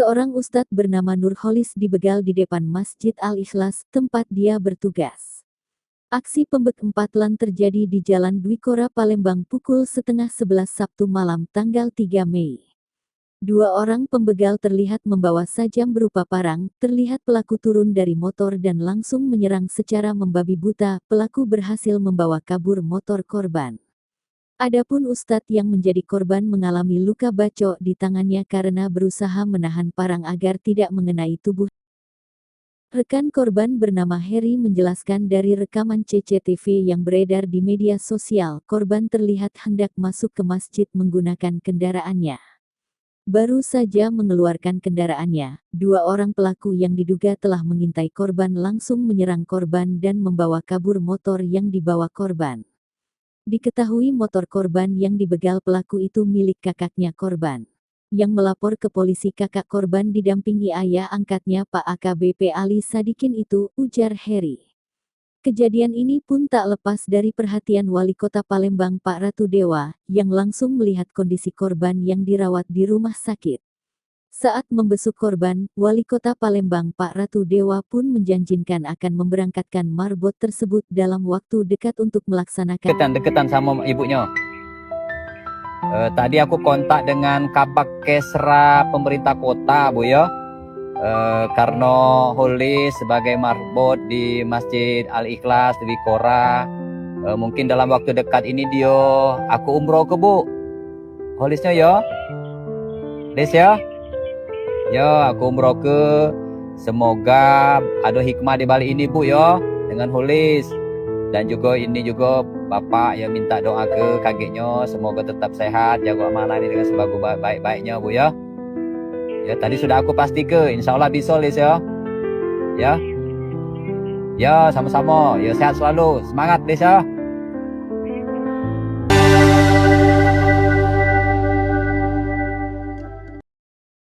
Seorang ustadz bernama Nurholis dibegal di depan Masjid Al-Ikhlas, tempat dia bertugas. Aksi pembekempatan terjadi di Jalan Dwi Kora Palembang pukul setengah 11 Sabtu malam tanggal 3 Mei. Dua orang pembegal terlihat membawa sajam berupa parang, terlihat pelaku turun dari motor dan langsung menyerang secara membabi buta, pelaku berhasil membawa kabur motor korban. Adapun ustadz yang menjadi korban mengalami luka bacok di tangannya karena berusaha menahan parang agar tidak mengenai tubuh. Rekan korban bernama Heri menjelaskan dari rekaman CCTV yang beredar di media sosial, korban terlihat hendak masuk ke masjid menggunakan kendaraannya. Baru saja mengeluarkan kendaraannya, dua orang pelaku yang diduga telah mengintai korban langsung menyerang korban dan membawa kabur motor yang dibawa korban. Diketahui motor korban yang dibegal pelaku itu milik kakaknya korban. Yang melapor ke polisi kakak korban didampingi ayah angkatnya Pak AKBP Ali Sadikin itu, ujar Heri. Kejadian ini pun tak lepas dari perhatian Wali Kota Palembang Pak Ratu Dewa, yang langsung melihat kondisi korban yang dirawat di rumah sakit. Saat membesuk korban, Wali Kota Palembang Pak Ratu Dewa pun menjanjikan akan memberangkatkan marbot tersebut dalam waktu dekat untuk melaksanakan. Deketan sama ibunya. Tadi aku kontak dengan Kabak Kesra pemerintah kota, Bu ya. Karena Holis sebagai marbot di Masjid Al-Ikhlas di Kora. Mungkin dalam waktu dekat ini dia aku umroh ke Bu. Holisnya ya. Des ya. Ya, aku umroh ke. Semoga ada hikmah di balik ini Bu ya, dengan Holis. Dan juga ini juga Bapak yang minta doa ke kakeknya, semoga tetap sehat, jaga amanah ini dengan sebaik-baiknya Bu ya. Ya, tadi sudah aku pasti ke, insya Allah bisa Lis ya. Ya. Ya, sama-sama. Ya, sehat selalu. Semangat Lis ya.